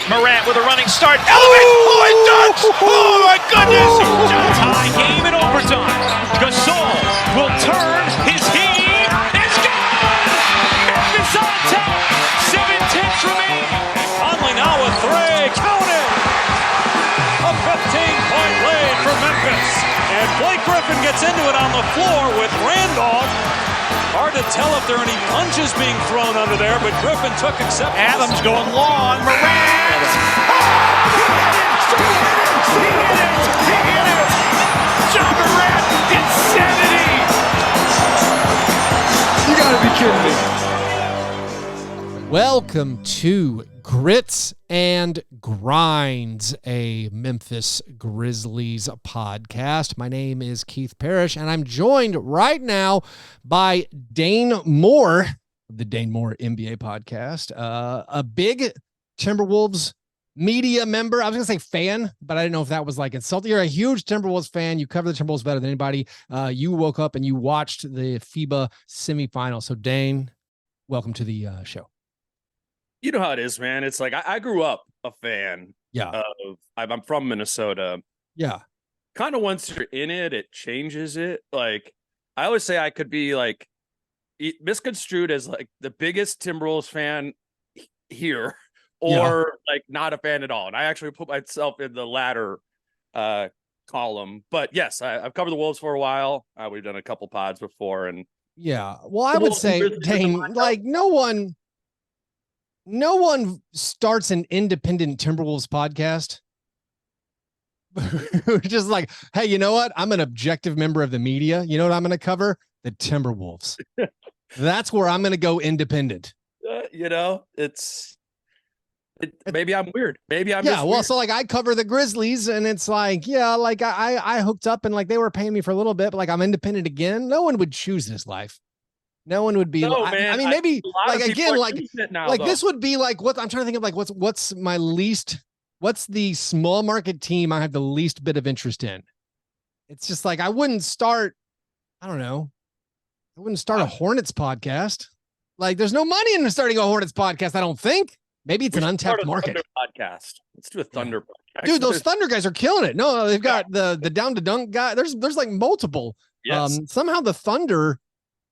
Morant with a running start. Elevates. Oh, it dunks. Oh, my goodness. Tie game in overtime. Gasol will turn his heat. It's gone. Memphis on top. 7-10 remaining. Conley now with three. Count it. A 15-point lead for Memphis. And Blake Griffin gets into it on the floor with Randolph. Hard to tell if there are any punches being thrown under there, but Griffin took acceptance. Adams going long. Morant. He hit it. John Morant. Insanity. You gotta be kidding me. Welcome to Grits and Grinds, a Memphis Grizzlies podcast. My name is Keith Parrish, and I'm joined right now by Dane Moore of the Dane Moore NBA podcast, a big Timberwolves media member. I was going to say fan, but I didn't know if that was like insulting. You're a huge Timberwolves fan. You cover the Timberwolves better than anybody. You woke up and you watched the FIBA semifinals. So, Dane, welcome to the show. You know how it is, man. It's like I grew up a fan. Yeah. I'm from Minnesota. Yeah. Kind of once you're in it, it changes it. Like I always say, I could be like misconstrued as like the biggest Timberwolves fan here, or like not a fan at all. And I actually put myself in the latter column. But yes, I've covered the Wolves for a while. We've done a couple pods before, and yeah. Well, I would say, Dane, like no one starts an independent Timberwolves podcast. Just like, hey, you know what? I'm an objective member of the media. You know what I'm going to cover? The Timberwolves. That's where I'm going to go independent. Maybe I'm weird. Maybe I'm well, weird. so like I cover the Grizzlies, and it's like, like I hooked up and like they were paying me for a little bit, but like I'm independent again. No one would choose this life. No one would be. No, I mean, maybe like again, like now, this would be like what I'm trying to think of. Like what's the small market team I have the least bit of interest in? It's just like I wouldn't start. I don't know. I wouldn't start a Hornets podcast. Like there's no money in starting a Hornets podcast. I don't think. Maybe it's an untapped market. Podcast. Let's do a Thunder podcast. Dude, those Thunder guys are killing it. No, they've got the down to dunk guy. There's like multiple. Yes. Somehow the Thunder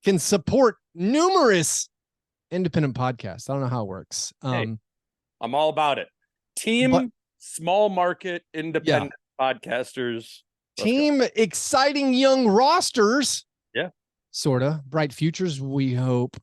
can support numerous independent podcasts. I don't know how it works. I'm all about it. Small market, independent podcasters. Team exciting young rosters. Yeah. Sort of. Bright futures, we hope.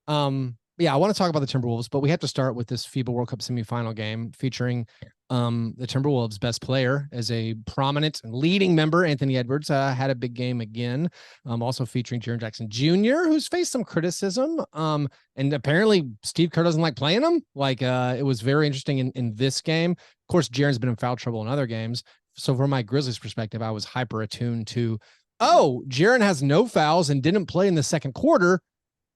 I want to talk about the Timberwolves, but we have to start with this FIBA World Cup semifinal game featuring the Timberwolves' best player as a prominent and leading member. Anthony Edwards had a big game again. Also featuring Jaren Jackson Jr., who's faced some criticism. And apparently Steve Kerr doesn't like playing him. Like it was very interesting in this game. Of course, Jaren's been in foul trouble in other games. So from my Grizzlies perspective, I was hyper attuned to, Jaren has no fouls and didn't play in the second quarter.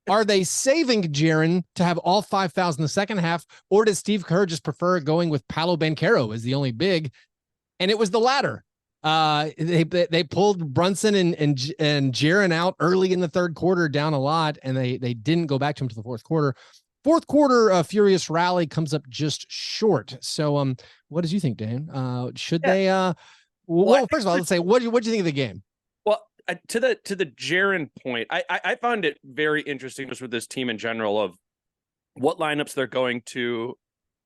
Are they saving Jaren to have all 5 fouls in the second half, or does Steve Kerr just prefer going with Paolo Banchero as the only big? And it was the latter. They pulled Brunson and Jaren out early in the third quarter, down a lot, and they didn't go back to him to the fourth quarter. Fourth quarter, furious rally comes up just short. So, what did you think, Dan? Should they? First of all, let's say what do you think of the game? To the Jaren point, I found it very interesting just with this team in general of what lineups they're going to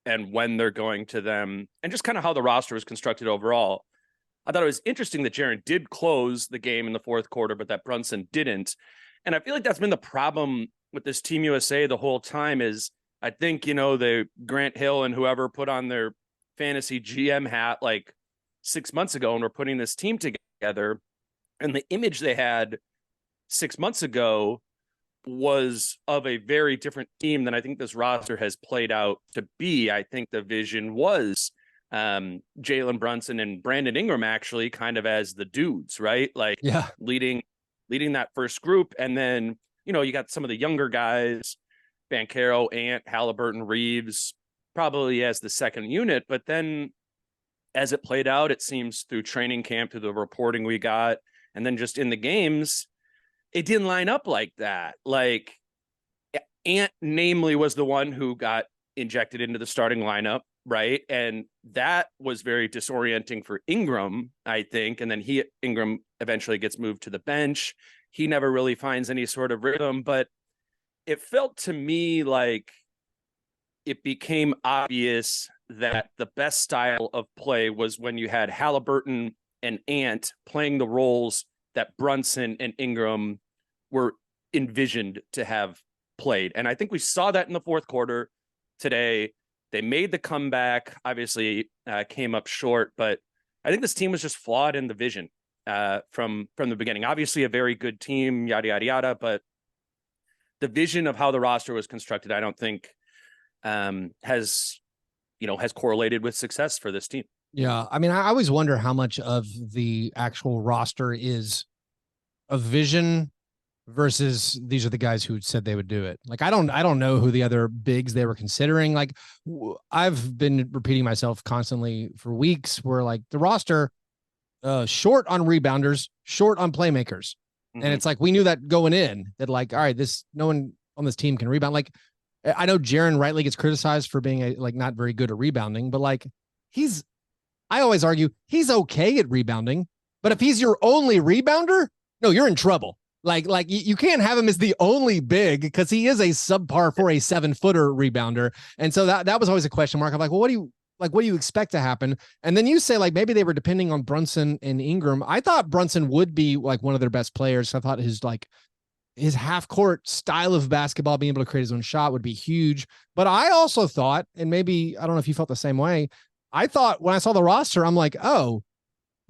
and when they're going to them, and just kind of how the roster was constructed overall. I thought it was interesting that Jaren did close the game in the fourth quarter, but that Brunson didn't. And I feel like that's been the problem with this Team USA the whole time is I think, the Grant Hill and whoever put on their fantasy GM hat like 6 months ago and were putting this team together. And the image they had 6 months ago was of a very different team than I think this roster has played out to be. I think the vision was Jalen Brunson and Brandon Ingram actually kind of as the dudes, right? Like leading that first group. And then, you got some of the younger guys, Banchero, Ant, Halliburton, Reeves, probably as the second unit. But then as it played out, it seems through training camp, through the reporting we got, and then just in the games, it didn't line up like that. Like Ant, namely, was the one who got injected into the starting lineup. right? And that was very disorienting for Ingram, I think. And then Ingram eventually gets moved to the bench. He never really finds any sort of rhythm, but it felt to me like it became obvious that the best style of play was when you had Halliburton and Ant playing the roles that Brunson and Ingram were envisioned to have played. And I think we saw that in the fourth quarter today. They made the comeback, obviously came up short, but I think this team was just flawed in the vision from the beginning. Obviously a very good team, yada, yada, yada, but the vision of how the roster was constructed, I don't think has correlated with success for this team. Yeah. I mean, I always wonder how much of the actual roster is a vision versus these are the guys who said they would do it. Like, I don't know who the other bigs they were considering. Like, I've been repeating myself constantly for weeks where like the roster short on rebounders, short on playmakers. Mm-hmm. And it's like, we knew that going in that like, all right, no one on this team can rebound. Like, I know Jaren rightly gets criticized for being not very good at rebounding, but like I always argue he's okay at rebounding, but if he's your only rebounder, no, you're in trouble. Like you can't have him as the only big because he is a subpar for a 7-footer rebounder. And so that was always a question mark. I'm like, well, what do you expect to happen? And then you say like, maybe they were depending on Brunson and Ingram. I thought Brunson would be like one of their best players. I thought his half court style of basketball, being able to create his own shot would be huge. But I also thought, and maybe, I don't know if you felt the same way. I thought when I saw the roster, I'm like, oh,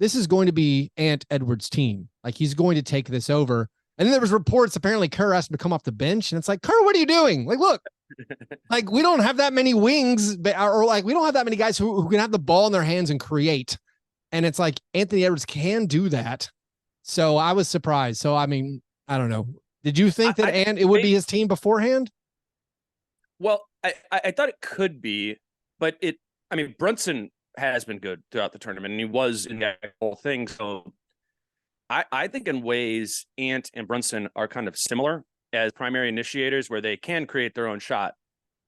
this is going to be Ant Edwards' team. Like he's going to take this over. And then there was reports apparently Kerr asked him to come off the bench. And it's like, Kerr, what are you doing? Like, look, like we don't have that many wings or like we don't have that many guys who can have the ball in their hands and create. And it's like Anthony Edwards can do that. So I was surprised. So, I mean, I don't know. Did you think that it would be his team beforehand? Well, I thought it could be, but Brunson has been good throughout the tournament and he was in that whole thing. So I think in ways Ant and Brunson are kind of similar as primary initiators where they can create their own shot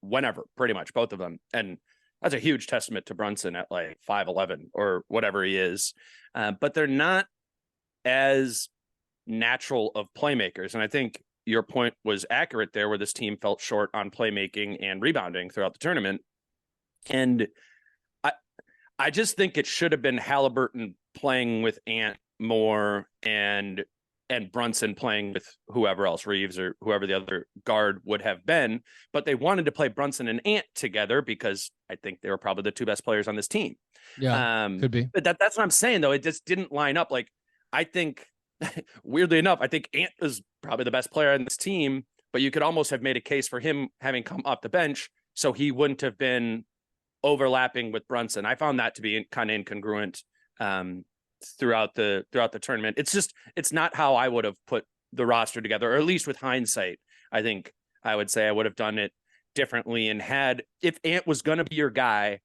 whenever, pretty much both of them. And that's a huge testament to Brunson at like 5'11" or whatever he is. But they're not as natural of playmakers. And I think your point was accurate there where this team felt short on playmaking and rebounding throughout the tournament. And I just think it should have been Halliburton playing with Ant more and Brunson playing with whoever else, Reeves or whoever the other guard would have been. But they wanted to play Brunson and Ant together because I think they were probably the two best players on this team. Yeah, could be. But that's what I'm saying, though. It just didn't line up. Like, I think, weirdly enough, I think Ant was probably the best player on this team, but you could almost have made a case for him having come off the bench so he wouldn't have been overlapping with Brunson. I found that to be kind of incongruent throughout the tournament. It's not how I would have put the roster together, or at least with hindsight, I think I would say I would have done it differently. And if Ant was going to be your guy,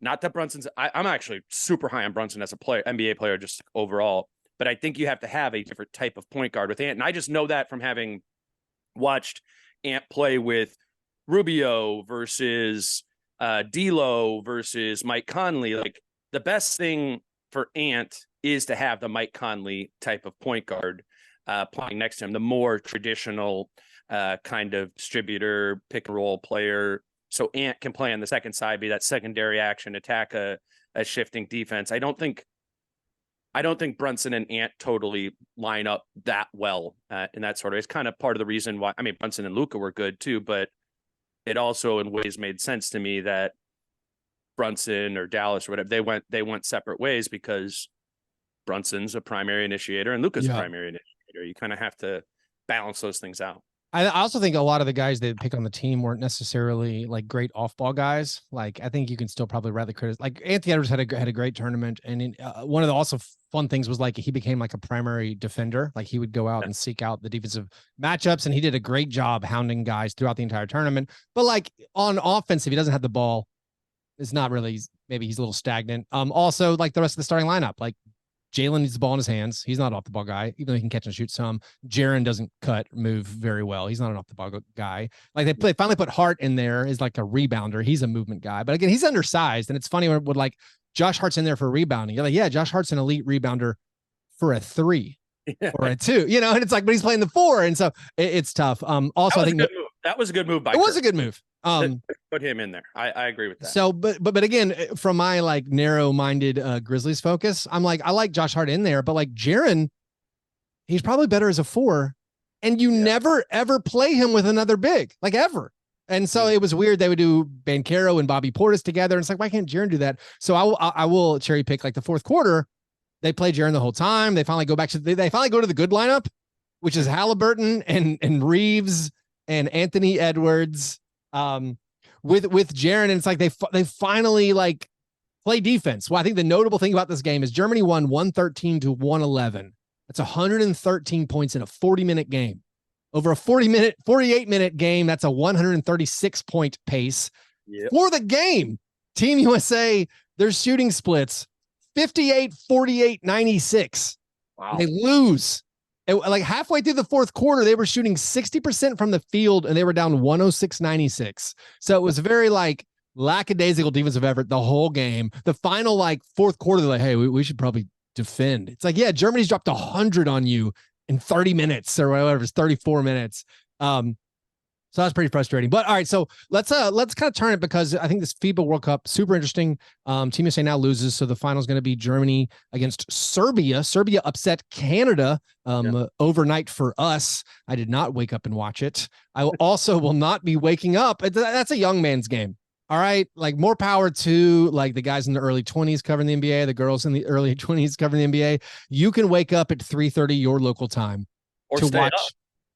not that Brunson's, I'm actually super high on Brunson as a player, NBA player, just overall, but I think you have to have a different type of point guard with Ant. And I just know that from having watched Ant play with Rubio versus D'Lo versus Mike Conley. Like, the best thing for Ant is to have the Mike Conley type of point guard playing next to him, the more traditional kind of distributor, pick and roll player. So Ant can play on the second side, be that secondary action, attack a shifting defense. I don't think Brunson and Ant totally line up that well in that sort of. It's kind of part of the reason why. I mean, Brunson and Luka were good too, but it also in ways made sense to me that Brunson or Dallas or whatever, they went separate ways because Brunson's a primary initiator and Luka's a primary initiator. You kind of have to balance those things out. I also think a lot of the guys they pick on the team weren't necessarily like great off-ball guys. Like, I think you can still probably rather criticize. Like, Anthony Edwards had a great tournament, and one of the also fun things was like he became like a primary defender. Like, he would go out and seek out the defensive matchups, and he did a great job hounding guys throughout the entire tournament. But like on offense, if he doesn't have the ball, it's not really. Maybe he's a little stagnant. Also, like the rest of the starting lineup, like Jalen needs the ball in his hands. He's not an off the ball guy, even though he can catch and shoot some. Jaren doesn't move very well. He's not an off the ball guy. Like they finally put Hart in there as like a rebounder. He's a movement guy, but again, he's undersized. And it's funny when like Josh Hart's in there for rebounding. You're like, yeah, Josh Hart's an elite rebounder for a 3 or a 2, and it's like, but he's playing the 4. And so it's tough. Also, I think that was a good move by it was Kirk. a good move. Put him in there. I agree with that. So, but again, from my like narrow-minded Grizzlies focus, I'm like, I like Josh Hart in there, but like Jaren, he's probably better as a 4, and you never ever play him with another big, like ever. And so it was weird. They would do Banchero and Bobby Portis together, and it's like, why can't Jaren do that? So I will cherry pick like the fourth quarter. They play Jaren the whole time. They finally go back to they finally go to the good lineup, which is Halliburton and Reeves and Anthony Edwards. With Jaren, and it's like they finally like play defense. Well, I think the notable thing about this game is Germany won 113-111. That's 113 points in a 40-minute game. Over a 48-minute game, that's a 136-point pace. Yep. For the game, Team USA, their shooting splits 58, 48, 96. Wow. They lose. Like halfway through the fourth quarter, they were shooting 60% from the field, and they were down 106-96. So it was very like lackadaisical defensive effort the whole game. The final like fourth quarter, they're like, hey, we should probably defend. It's like, yeah, Germany's dropped 100 on you in 30 minutes or whatever. It's 34 minutes. So that's pretty frustrating. But all right, so let's kind of turn it, because I think this FIBA World Cup super interesting. Team USA now loses, so the final is going to be Germany against Serbia. Serbia upset Canada overnight for us. I did not wake up and watch it. I also will not be waking up. That's a young man's game. All right, like more power to like the guys in the early 20s covering the NBA, the girls in the early 20s covering the NBA. You can wake up at 3:30 your local time or to watch. Up.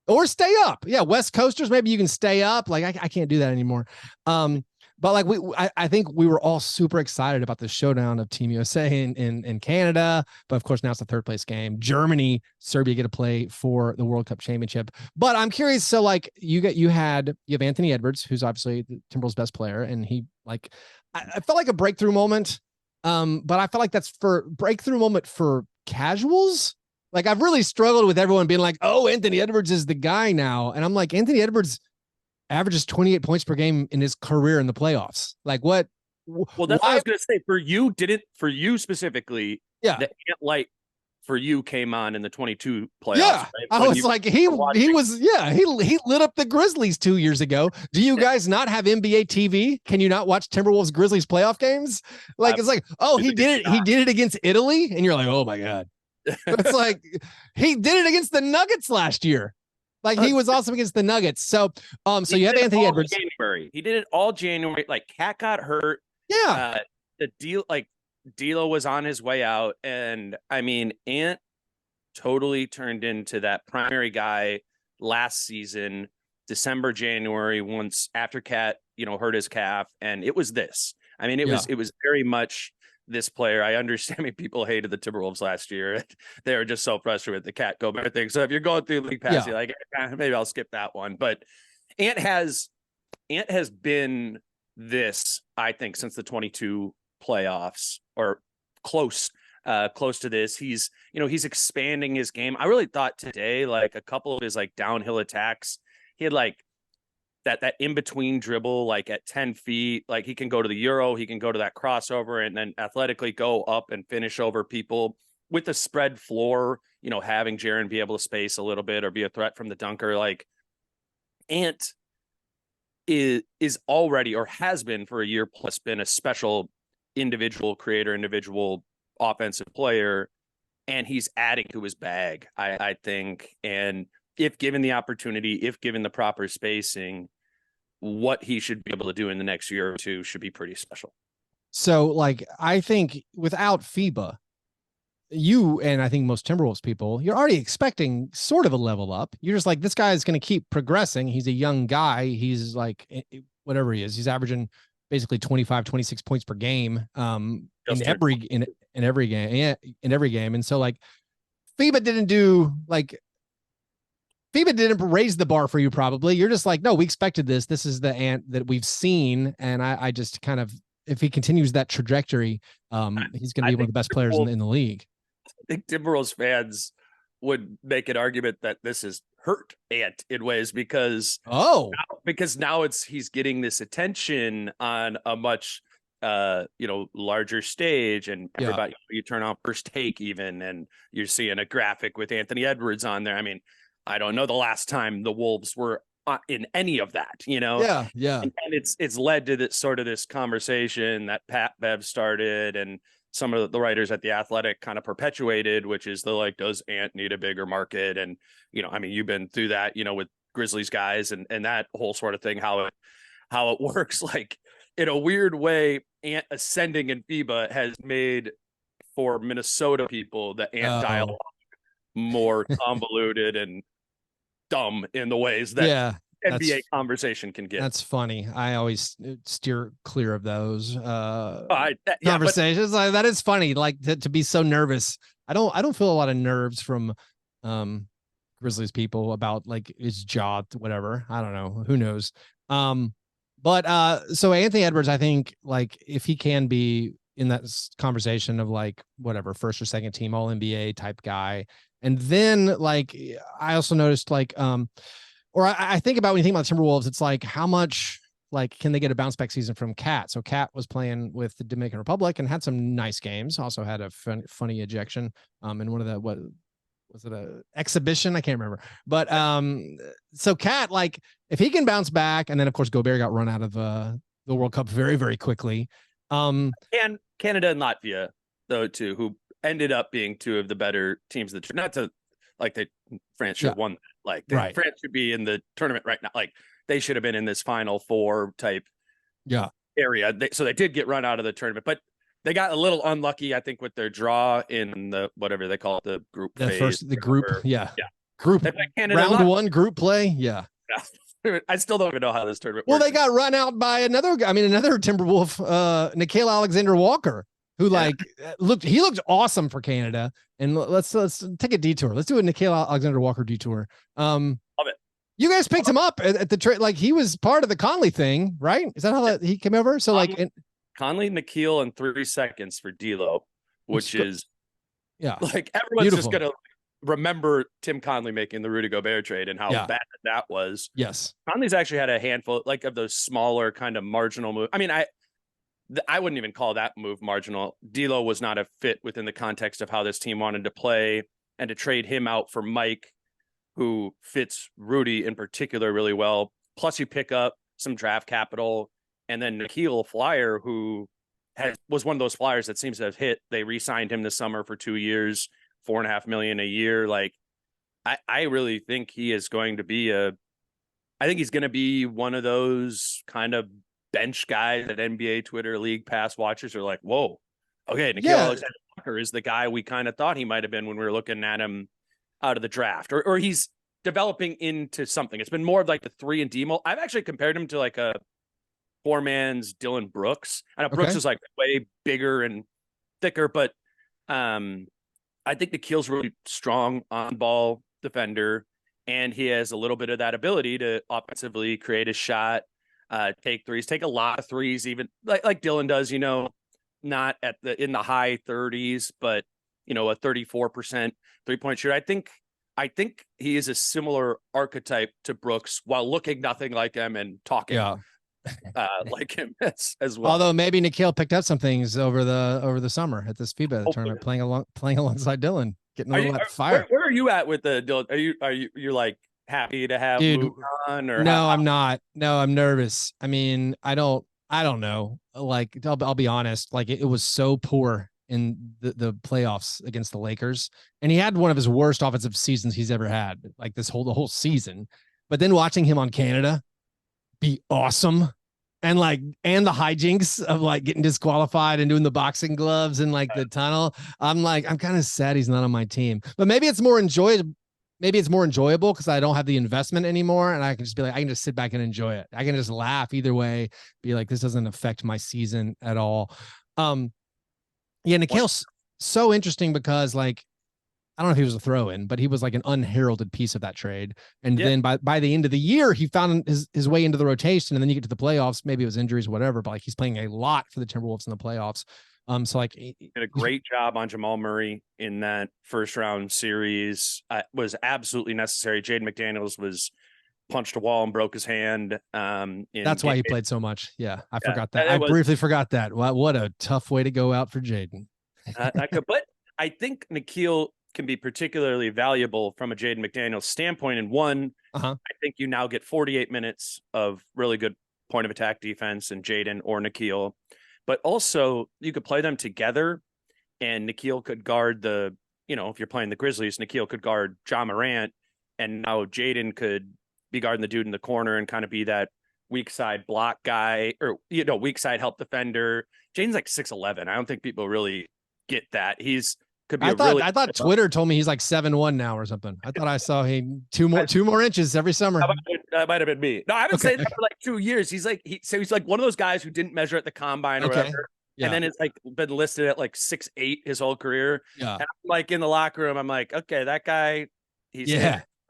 Or stay up. Yeah, West Coasters, maybe you can stay up. Like I can't do that anymore. But like I think we were all super excited about the showdown of Team USA in Canada. But of course, now it's the third place game. Germany, Serbia get to play for the World Cup championship. But I'm curious. So like you have Anthony Edwards, who's obviously the Timberwolves' best player, and he like I felt like a breakthrough moment. But I felt like that's for breakthrough moment for casuals. Like I've really struggled with everyone being like, oh, Anthony Edwards is the guy now. And I'm like, Anthony Edwards averages 28 points per game in his career in the playoffs. Like what? Well, that's what I was going to say. For you specifically, the Ant Light for you came on in the 22 playoffs. Yeah. Right? I was like, he lit up the Grizzlies 2 years ago. Do you guys not have NBA TV? Can you not watch Timberwolves Grizzlies playoff games? Like, it's like, oh, he did it. He did it against Italy. And you're like, oh my God. It's like he did it against the Nuggets last year. Like he was awesome against the Nuggets. So you have Anthony Edwards. January. He did it all January. Like Cat got hurt. Yeah. The deal, like D'Lo was on his way out, and I mean, Ant totally turned into that primary guy last season, December, January, once after Cat, hurt his calf, and it was this. I mean, it was very much this player. I understand. I mean, people hated the Timberwolves last year. They were just so frustrated with the Towns-Gobert thing. So if you're going through league pass, you're like, maybe I'll skip that one. But Ant has been this, I think, since the 22 playoffs, or close to this. He's expanding his game. I really thought today, like a couple of his like downhill attacks, he had like that in-between dribble, like at 10 feet, like he can go to the Euro, he can go to that crossover and then athletically go up and finish over people with the spread floor, having Jaren be able to space a little bit or be a threat from the dunker. Like Ant is already, or has been for a year plus, been a special individual creator, individual offensive player, and he's adding to his bag, I think. And if given the opportunity, if given the proper spacing, what he should be able to do in the next year or two should be pretty special. So, like, I think without FIBA, you and I think most Timberwolves people, you're already expecting sort of a level up. You're just like, this guy is going to keep progressing. He's a young guy. He's like, whatever he is, he's averaging basically 25, 26 points per game in every game. Yeah, in every game. And so, like, FIBA didn't raise the bar for you, probably. You're just like, no, we expected this. This is the Ant that we've seen. And I just kind of, if he continues that trajectory, he's going to be one of the best players in the league. think Timberwolves fans would make an argument that this has hurt Ant in ways because now he's getting this attention on a much larger stage, and everybody, you turn on First Take even, and you're seeing a graphic with Anthony Edwards on there. I mean, I don't know the last time the Wolves were in any of that, Yeah. And it's led to this conversation that Pat Bev started and some of the writers at The Athletic kind of perpetuated, which is does Ant need a bigger market? And, I mean, you've been through that, with Grizzlies guys and that whole sort of thing, how it works. Like, in a weird way, Ant ascending in FIBA has made for Minnesota people the Ant dialogue more convoluted and dumb in the ways that NBA conversation can get. That's funny. I always steer clear of those conversations. That is funny. Like to be so nervous. I don't feel a lot of nerves from Grizzlies people about like his jaw, whatever. I don't know. Who knows? But so Anthony Edwards, I think like if he can be in that conversation of like whatever first or second team All NBA type guy, and then like I also noticed like or I think about when you think about the Timberwolves, it's like how much like can they get a bounce back season from Cat? So Cat was playing with the Dominican Republic and had some nice games. Also had a funny ejection in one of the what was it a exhibition? I can't remember. But so Cat, like if he can bounce back, and then of course Gobert got run out of the World Cup very, very quickly. And Canada and Latvia, though, too, who ended up being two of the better teams. Not to like France should have won. Like France should be in the tournament right now. Like they should have been in this Final Four type area. So they did get run out of the tournament, but they got a little unlucky, I think, with their draw in the whatever they call it, the group phase. Group round one group play. Yeah. I still don't even know how this tournament works. Well, they got run out by another Timberwolf, Nikhail Alexander-Walker, who looked awesome for Canada. And let's take a detour. Let's do a Nikhail Alexander-Walker detour. Love it. You guys picked him up at the trade. Like he was part of the Conley thing, right? Is that how he came over? So Conley, Nikhail, in 3 seconds for D'Lo, which is like everyone's beautiful. Just gonna remember Tim Connelly making the Rudy Gobert trade and how bad that was. Yes, Conley's actually had a handful like of those smaller kind of marginal moves. I mean, I wouldn't even call that move marginal. D'Lo was not a fit within the context of how this team wanted to play, and to trade him out for Mike, who fits Rudy in particular really well. Plus, you pick up some draft capital, and then Nikhail Flyer, who was one of those Flyers that seems to have hit. They re-signed him this summer for 2 years, $4.5 million a year. Like, I really think he is going to be I think he's going to be one of those kind of bench guys that NBA Twitter League Pass watchers are like, whoa, okay, Nikhail Alexander-Walker is the guy we kind of thought he might have been when we were looking at him out of the draft, or he's developing into something. It's been more of like the 3-and-D mold. I've actually compared him to like a poor man's Dillon Brooks. I know Brooks is like way bigger and thicker, but I think Nikhail's really strong on ball defender, and he has a little bit of that ability to offensively create a shot, take threes, take a lot of threes, even like Dillon does, not in the high 30s, but a 34% 3-point shooter. I think he is a similar archetype to Brooks while looking nothing like him and talking like him as well. Although maybe Nikhail picked up some things over the summer at this FIBA tournament, playing alongside Dillon, getting a little fire. Where are you at with the Dillon? You're like happy to have moved on, or no? I'm not. No, I'm nervous. I mean, I don't know. Like, I'll be honest. Like, it was so poor in the playoffs against the Lakers, and he had one of his worst offensive seasons he's ever had. Like the whole season. But then watching him on Canada be awesome, and the hijinks of like getting disqualified and doing the boxing gloves and like the tunnel. I'm kind of sad he's not on my team, but maybe it's more enjoyable because I don't have the investment anymore, and I can just be like, I can just sit back and enjoy it. I can just laugh either way, be like, this doesn't affect my season at all. Nikhail's so interesting because like, I don't know if he was a throw-in, but he was like an unheralded piece of that trade. And then by the end of the year, he found his way into the rotation, and then you get to the playoffs. Maybe it was injuries, whatever, but like he's playing a lot for the Timberwolves in the playoffs. So like, Did a great job on Jamal Murray in that first round series. Was absolutely necessary. Jaden McDaniels was punched a wall and broke his hand. That's why he played so much. Yeah, I forgot that. And I briefly forgot that. What a tough way to go out for Jaden. But I think Nikhail can be particularly valuable from a Jaden McDaniels standpoint. And one, I think you now get 48 minutes of really good point of attack defense in Jaden or Nikhail. But also, you could play them together, and Nikhail could guard if you're playing the Grizzlies, Nikhail could guard Ja Morant, and now Jaden could be guarding the dude in the corner and kind of be that weak side block guy or, weak side help defender. Jaden's like 6'11". I don't think people really get that. I thought Twitter told me he's like 7'1" now or something. I thought I saw him two more inches every summer. That might have been me. No, I haven't said that for like 2 years. He's like one of those guys who didn't measure at the combine or whatever. Yeah. And then it's like been listed at like 6'8" his whole career. Yeah. And I'm like in the locker room, I'm like, okay, that guy, he's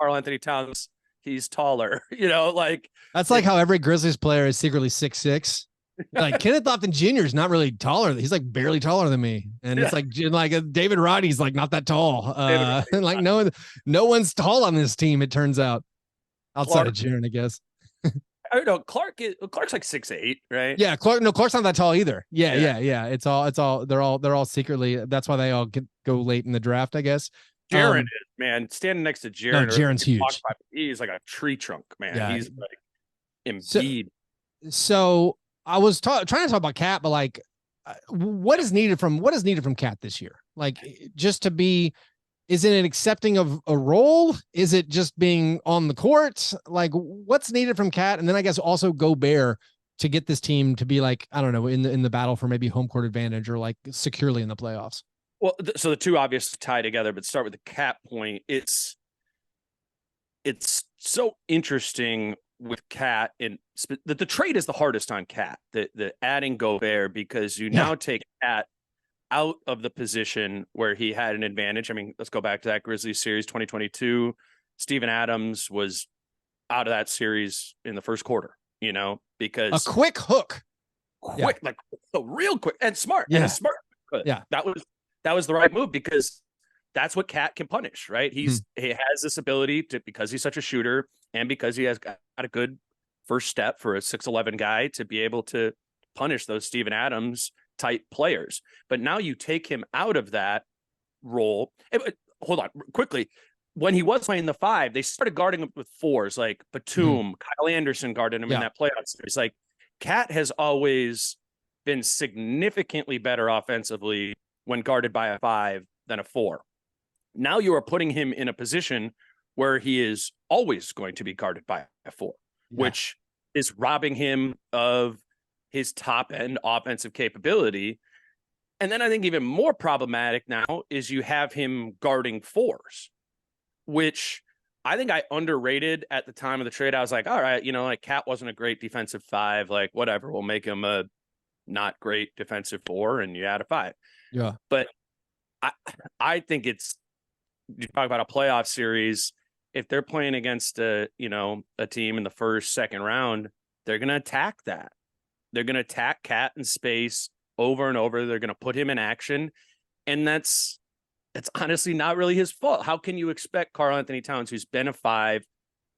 Karl Anthony Towns, he's taller. That's like how every Grizzlies player is secretly 6'6". Like Kenneth Lofton Jr. is not really taller. He's like barely taller than me. And it's like David Roddy's like not that tall. Like no one's tall on this team, it turns out. Outside of Jaren, I guess. I don't know. Clark's like 6'8", right? Yeah, Clark's not that tall either. Yeah. It's all they're all secretly. That's why they all go late in the draft, I guess. Jaren is, man, standing next to Jaren. No, Jaren's huge. He's like a tree trunk, man. Yeah. He's like Embiid. So I was trying to talk about Cat, but like, what is needed from Cat this year? Like, just to be. Is it an accepting of a role? Is it just being on the court? Like, what's needed from Cat? And then I guess also Gobert to get this team to be like, I don't know, in the battle for maybe home court advantage or like securely in the playoffs. Well, so the two obviously tie together, but start with the Cat point. It's so interesting with Cat that the trade is the hardest on Cat, the adding Gobert, because you now take Cat out of the position where he had an advantage. I mean, let's go back to that Grizzlies series 2022. Steven Adams was out of that series in the first quarter, because a quick hook, like real quick and smart. Yeah. And smart. Yeah. That was the right move, because that's what Cat can punish, right? He has this ability to, because he's such a shooter and because he has got a good first step for a 6'11" guy, to be able to punish those Steven Adams type players. But now you take him out of that role. Hold on quickly. When he was playing the 5, they started guarding him with 4s, like Batum, Kyle Anderson guarded him in that playoff series. Like, Cat has always been significantly better offensively when guarded by a 5 than a 4. Now you are putting him in a position where he is always going to be guarded by a 4, which is robbing him of his top end offensive capability. And then I think even more problematic now is you have him guarding 4s, which I think I underrated at the time of the trade. I was like, all right, like Cat wasn't a great defensive 5, like whatever, we'll make him a not great defensive 4 and you add a 5. Yeah. But I think you talk about a playoff series, if they're playing against a team in the first, second round, they're going to attack that. They're going to attack Cat in space over and over. They're going to put him in action. And that's honestly not really his fault. How can you expect Karl Anthony Towns, who's been a 5,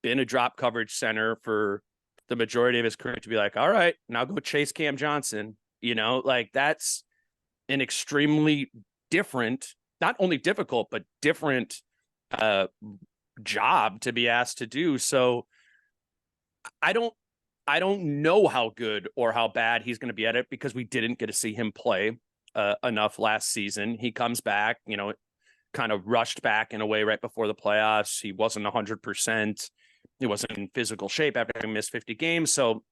been a drop coverage center for the majority of his career, to be like, all right, now go chase Cam Johnson? Like, that's an extremely different, not only difficult, but different job to be asked to do. So I don't know how good or how bad he's going to be at it, because we didn't get to see him play enough last season. He comes back, kind of rushed back in a way right before the playoffs. He wasn't 100%. He wasn't in physical shape after having missed 50 games. So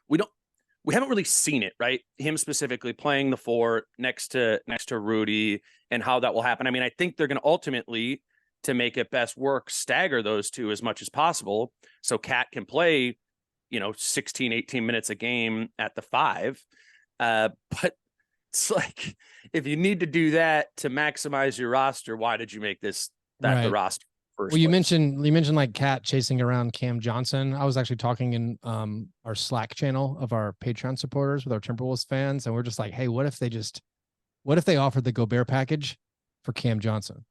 we haven't really seen it, right? Him specifically playing the 4 next to Rudy, and how that will happen. I mean, I think they're going to ultimately, to make it best work, stagger those two as much as possible, so Cat can play 16, 18 minutes a game at the 5. But it's like, if you need to do that to maximize your roster, why did you make the roster first. Well, you place. mentioned like Cat chasing around Cam Johnson. I was actually talking in our Slack channel of our Patreon supporters with our Timberwolves fans, and we're just like, hey, what if they offered the Gobert package for Cam Johnson?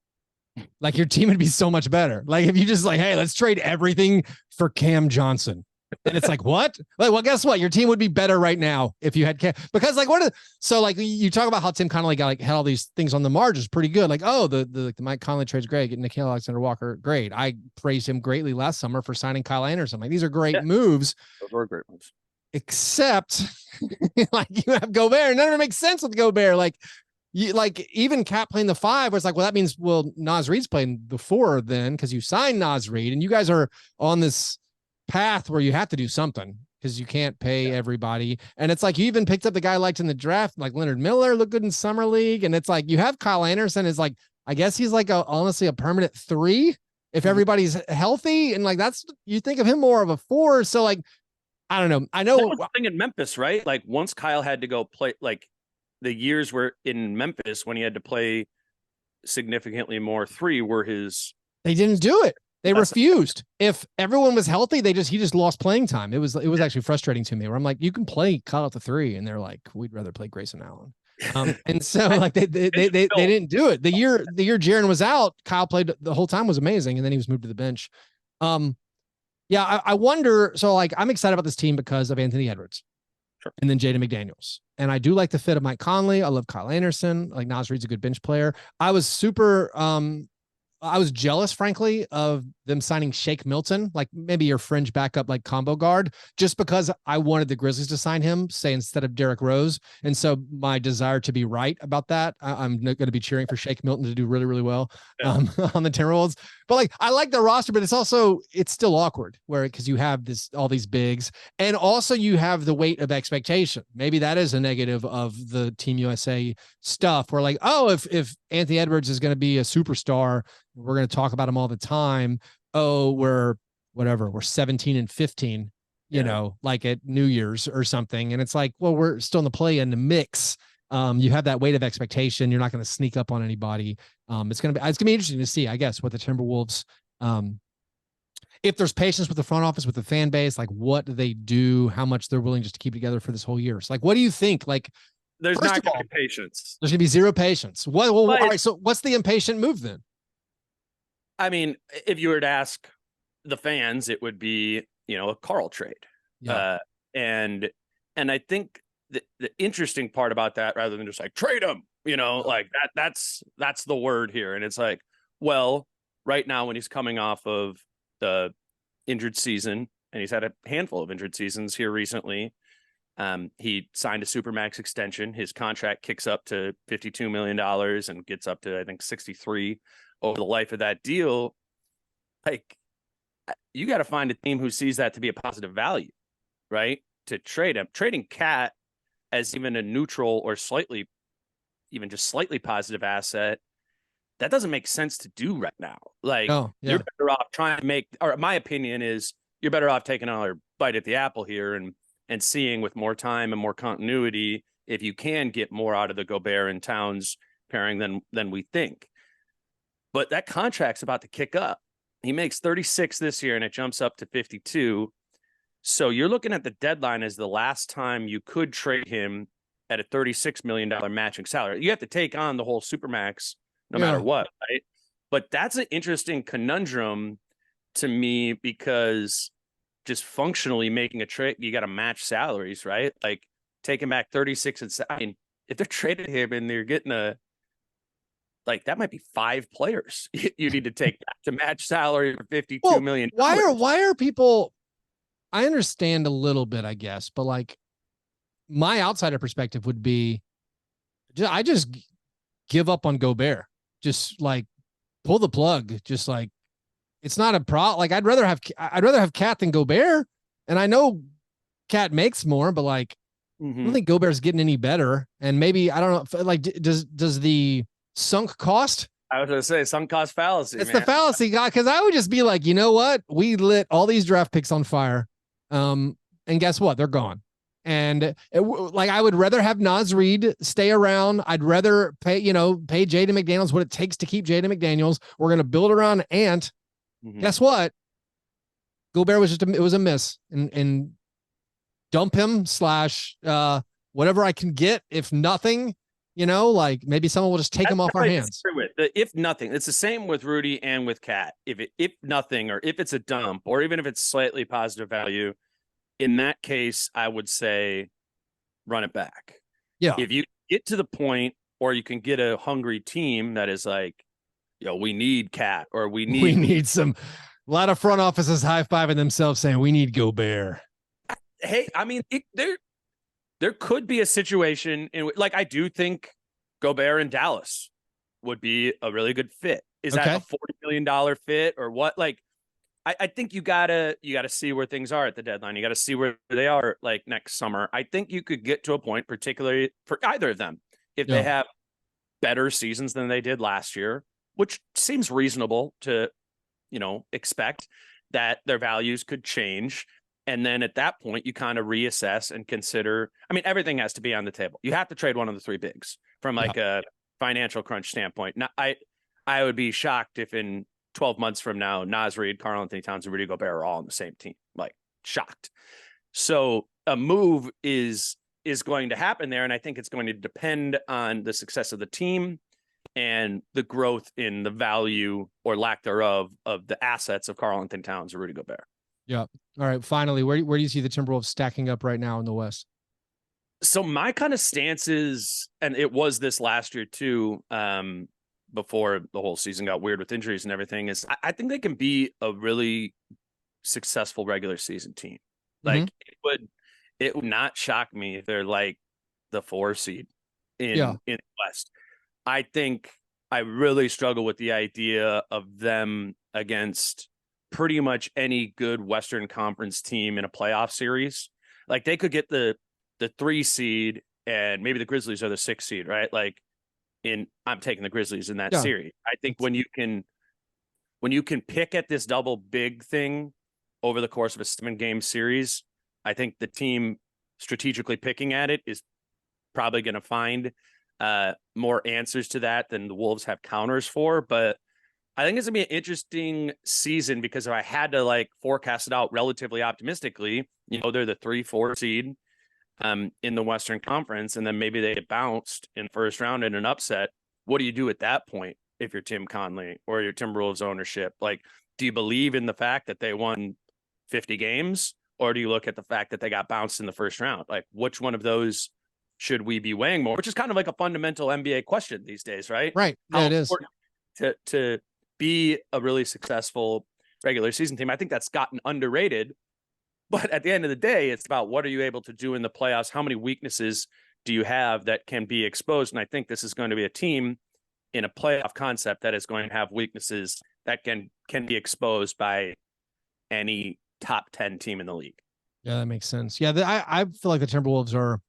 Like, your team would be so much better. Like, if you just like, hey, let's trade everything for Cam Johnson. And it's like, what? Like, well, guess what? Your team would be better right now if you had Cam. Because like, so like, you talk about how Tim Connelly got like had all these things on the margins pretty good. Like, oh, the Mike Conley trade's great. Get Nikhail Alexander-Walker, great. I praised him greatly last summer for signing Kyle Anderson. Like, these are great moves. Those were great moves. Except like, you have Gobert. None of it makes sense with Gobert. Like, you like, even Cat playing the 5 was like, well, that means, well, Naz Reid's playing the 4 then, because you signed Naz Reid, and you guys are on this path where you have to do something because you can't pay everybody. And it's like, you even picked up the guy I liked in the draft, like Leonard Miller, looked good in summer league. And it's like, you have Kyle Anderson is like, I guess he's like honestly a permanent 3 if everybody's healthy. And like, that's, you think of him more of a 4. So like, I don't know. I know that was the thing in Memphis, right? Like, once Kyle had to go play, like the years were in Memphis when he had to play significantly more 3 were his. They didn't do it. They refused. If everyone was healthy, he just lost playing time. It was actually frustrating to me, where I'm like, you can play Kyle at the 3, and they're like, we'd rather play Grayson Allen. And so like they didn't do it. The year Jaren was out, Kyle played the whole time, was amazing, and then he was moved to the bench. Yeah, I wonder. So like, I'm excited about this team because of Anthony Edwards. Sure. And then Jaden McDaniels. And I do like the fit of Mike Conley. I love Kyle Anderson. Like, Naz Reid's a good bench player. I was jealous, frankly, of them signing Shake Milton, like maybe your fringe backup, like combo guard, just because I wanted the Grizzlies to sign him, say, instead of Derrick Rose. And so my desire to be right about that, I'm going to be cheering for Shake Milton to do really, really well on the Timberwolves. But like, I like the roster, but it's still awkward because you have all these bigs, and also you have the weight of expectation. Maybe that is a negative of the Team USA stuff, where like, oh, if Anthony Edwards is going to be a superstar, we're going to talk about him all the time. Oh, we're 17 and 15, you know, like at New Year's or something. And it's like, well, we're still in the play in the mix. You have that weight of expectation. You're not going to sneak up on anybody. It's going to be interesting to see, I guess, what the Timberwolves, if there's patience with the front office, with the fan base, like what do they do, how much they're willing just to keep together for this whole year. So like, what do you think? Like, there's not going to be patience. There's going to be zero patience. All right. So what's the impatient move then? I mean, if you were to ask the fans, it would be, a Carl trade. Yeah. And I think the interesting part about that, rather than just like trade him, like that's the word here. And it's like, well, right now when he's coming off of the injured season, and he's had a handful of injured seasons here recently, he signed a supermax extension. His contract kicks up to $52 million and gets up to, I think, 63 over the life of that deal. Like, you got to find a team who sees that to be a positive value, right? To trade him. Trading Cat as even a neutral or slightly positive asset, that doesn't make sense to do right now. Like, you're better off trying to make, or my opinion is, you're better off taking another bite at the apple here and seeing with more time and more continuity if you can get more out of the Gobert and Towns pairing than we think. But that contract's about to kick up. He makes 36 this year, and it jumps up to 52. So you're looking at the deadline as the last time you could trade him at a $36 million matching salary. You have to take on the whole supermax no matter what, right? But that's an interesting conundrum to me, because just functionally making a trade, you got to match salaries, right? Like, taking back 36 and I mean, if they're trading him and they're getting that might be 5 players you need to take back to match salary for $52 million. Why are people? I understand a little bit, I guess, but like, my outsider perspective would be, I just give up on Gobert. Just like pull the plug. Just like, it's not a problem. Like, I'd rather have Cat than Gobert. And I know Cat makes more, but like, I don't think Gobert's getting any better. And maybe, I don't know, like, does the sunk cost? I was going to say sunk cost fallacy. It's the fallacy guy. Cause I would just be like, you know what? We lit all these draft picks on fire. And guess what? They're gone. And I would rather have Naz Reid stay around. I'd rather pay Jaden McDaniels what it takes to keep Jaden McDaniels. We're going to build around Ant. Guess what? Gobert was it was a miss, and dump him / whatever I can get. If nothing, like maybe someone will just take him off our hands. If nothing, it's the same with Rudy and with Cat. If nothing, or if it's a dump, or even if it's slightly positive value, in that case, I would say run it back. Yeah. If you get to the point, or you can get a hungry team that is like, we need Cat, or we need some. A lot of front offices high-fiving themselves saying we need Gobert. Hey, I mean, there could be a situation like I do think Gobert in Dallas would be a really good fit. Is that a $40 million fit or what? Like, I think you gotta see where things are at the deadline. You got to see where they are like next summer. I think you could get to a point, particularly for either of them, if they have better seasons than they did last year, which seems reasonable to expect, that their values could change. And then at that point, you kind of reassess and consider. I mean, everything has to be on the table. You have to trade one of the three bigs from like a financial crunch standpoint. Now, I would be shocked if in 12 months from now, Naz Reid, Karl-Anthony Towns, and Rudy Gobert are all on the same team. Like, shocked. So a move is going to happen there, and I think it's going to depend on the success of the team and the growth in the value or lack thereof of the assets of Karl-Anthony Towns or Rudy Gobert. Yeah. All right. Finally, where do you see the Timberwolves stacking up right now in the West? So my kind of stance is, and it was this last year too, before the whole season got weird with injuries and everything, is I think they can be a really successful regular season team. Like it would not shock me if they're like the 4 seed in the West. I think I really struggle with the idea of them against pretty much any good Western Conference team in a playoff series. Like, they could get the 3 seed, and maybe the Grizzlies are the 6 seed, right? Like, I'm taking the Grizzlies in that series. I think when you can pick at this double big thing over the course of a 7-game series, I think the team strategically picking at it is probably going to find more answers to that than the Wolves have counters for. But I think it's gonna be an interesting season, because if I had to like forecast it out relatively optimistically, they're the 3-4 seed in the Western Conference, and then maybe they get bounced in first round in an upset. What do you do at that point if you're Tim Connelly or your Timberwolves ownership? Like, do you believe in the fact that they won 50 games, or do you look at the fact that they got bounced in the first round? Like, which one of those should we be weighing more? Which is kind of like a fundamental NBA question these days, right? Right. Yeah, it is. To be a really successful regular season team. I think that's gotten underrated. But at the end of the day, it's about what are you able to do in the playoffs? How many weaknesses do you have that can be exposed? And I think this is going to be a team in a playoff concept that is going to have weaknesses that can be exposed by any top 10 team in the league. Yeah, that makes sense. Yeah, I feel like the Timberwolves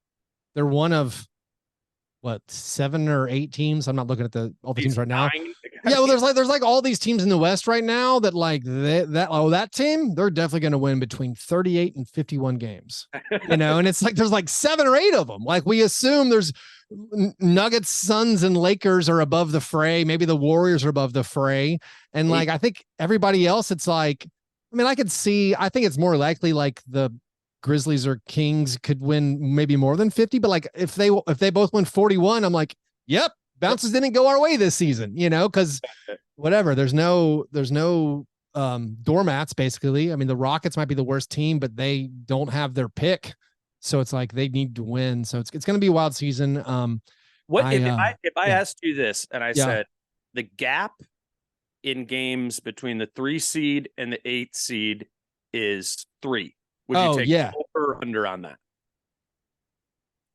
they're one of 7 or 8 teams. I'm not looking at all the teams right now. Yeah, well, there's like all these teams in the West right now that like that team, they're definitely going to win between 38 and 51 games. And it's like there's like 7 or 8 of them. Like, we assume there's Nuggets, Suns, and Lakers are above the fray. Maybe the Warriors are above the fray. And like, I think everybody else, it's like, I mean, I think it's more likely like the Grizzlies or Kings could win maybe more than 50, but like if they both win 41, I'm like, yep, bounces didn't go our way this season, because whatever, there's no doormats basically. I mean, the Rockets might be the worst team, but they don't have their pick, so it's like they need to win. So it's going to be a wild season. If I asked you this and I said the gap in games between the 3 seed and the 8 seed is 3. Would you take over or under on that?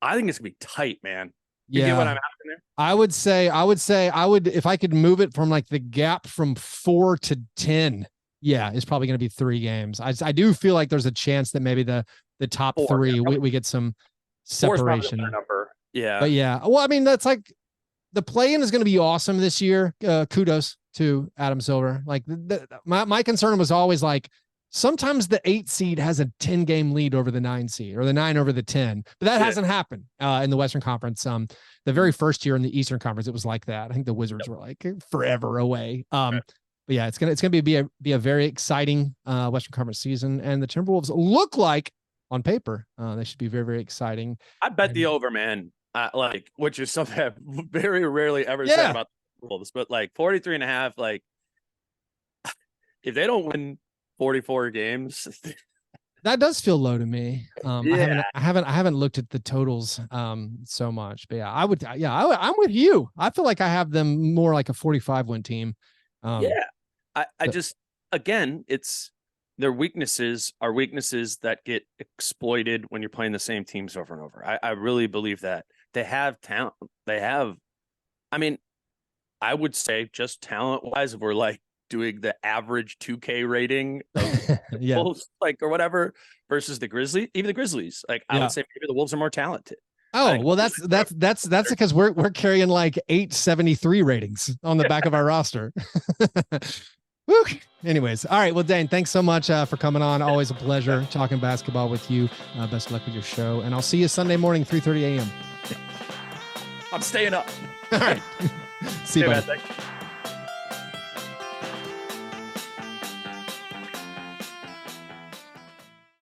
I think it's gonna be tight, man. You get what I'm asking there? I would say if I could move it from like the gap from 4 to 10. Yeah, it's probably going to be 3 games. I do feel like there's a chance that maybe the top 4, 3 we get some separation. Number. Yeah, but yeah. Well, I mean, that's like the play-in is going to be awesome this year. Kudos to Adam Silver. Like my concern was always like, sometimes the 8 seed has a 10-game lead over the 9 seed, or the 9 over the 10, but that hasn't happened in the Western Conference. The very first year in the Eastern Conference, it was like that. I think the Wizards were like forever away. but yeah, it's gonna be a very exciting Western Conference season, and the Timberwolves look like on paper they should be very, very exciting. I bet the over, man. Which is something I've very rarely ever said about the Wolves, but like 43.5, like if they don't win 44 games, that does feel low to me. Yeah. I haven't looked at the totals so much, but I'm with you. I feel like I have them more like a 45 win team. I just, again, it's their weaknesses are weaknesses that get exploited when you're playing the same teams over and over. I really believe that they have talent. I mean, I would say just talent wise, if we're like doing the average 2K rating of Yeah. Wolves, like, or whatever, versus the Grizzlies, even the Grizzlies, like I would say maybe the Wolves are more talented. Oh, well, that's because we're carrying like 873 ratings on the back of our roster. Woo. Anyways, all right. Well, Dane, thanks so much for coming on. Always a pleasure talking basketball with you. Best of luck with your show, and I'll see you Sunday morning, 3:30 a.m. I'm staying up. All right. See you, Okay, bud. man, thanks.